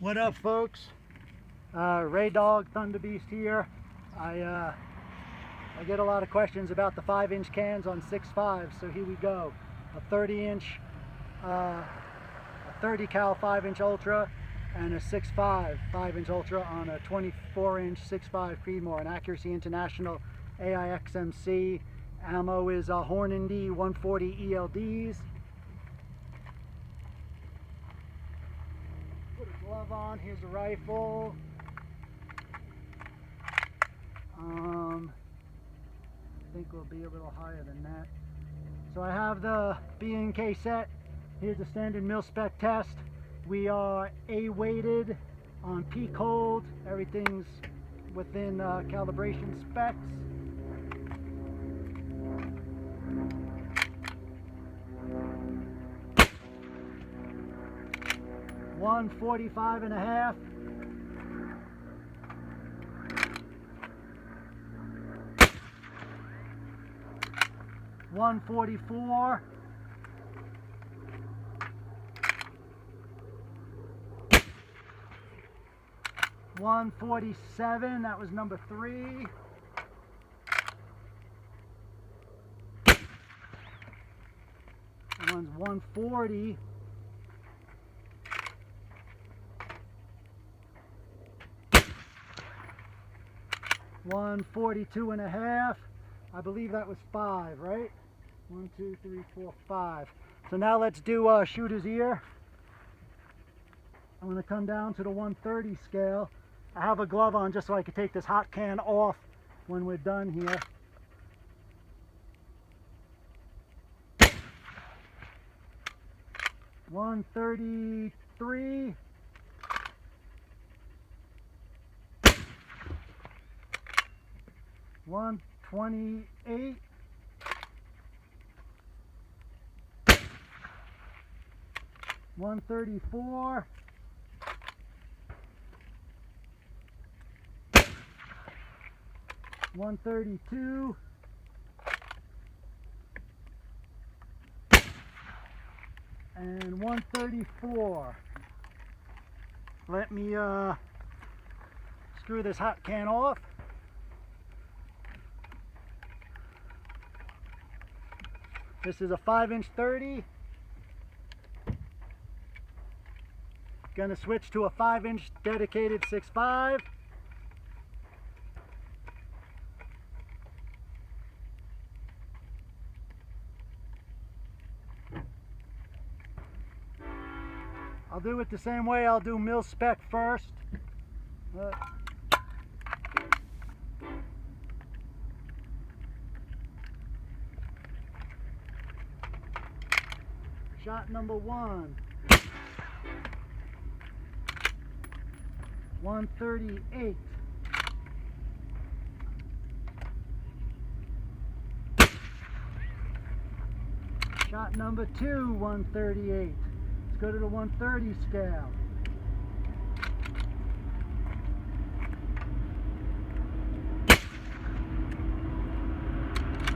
What up, folks? Ray Dog Thunder Beast here. I get a lot of questions about the 5-inch cans on 6.5, so here we go. A 30-inch, a 30 cal 5-inch Ultra, and a 6.5 5-inch Ultra on a 24-inch 6.5 Creedmoor, an Accuracy International AIXMC. Ammo is Hornady 140 ELDs. Put a glove on. Here's a rifle. I think we'll be a little higher than that. So I have the B&K set. Here's the standard Mil Spec test. We are A-weighted on peak hold. Everything's within calibration specs. $145.5. 144. 147. That was number 3. That one's 140. 142.5. I believe that was 5, right? 1, 2, 3, 4, 5. So now let's do shooter's ear. I'm going to come down to the 130 scale. I have a glove on just so I can take this hot can off when we're done here. $133. 128. 134. 132. And 134. Let me screw this hot can off. This is a 5-inch 30. Gonna switch to a 5-inch dedicated 6.5. I'll do it the same way. I'll do Mil Spec first. Shot number 1. 138. Shot number 2, 138. Let's go to the 130 scale.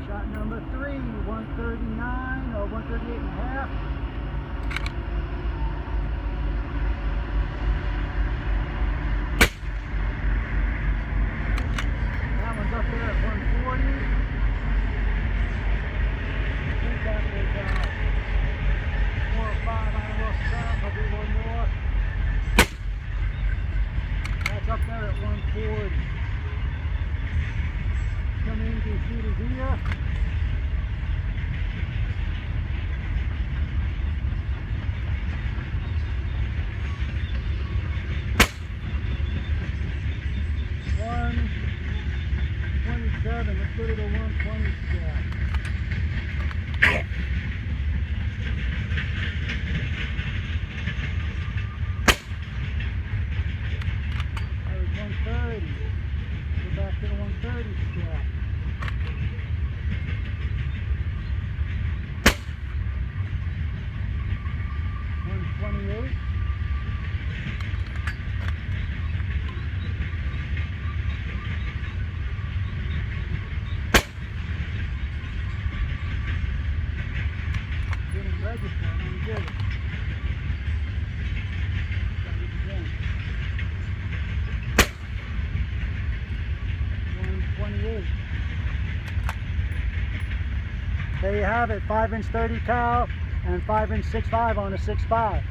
Shot number 3, 139 or 138.5. Up there at 140. I think that was 4 or 5 on a little stop. I'll do one more. That's up there at 140. Come in to shooters here. Let's go to the 120 scale. That was 130. Go back to the 130 scale. 128. 129. 28. There you have it, 5-inch 30 cal and 5-inch 6.5 on a 6.5.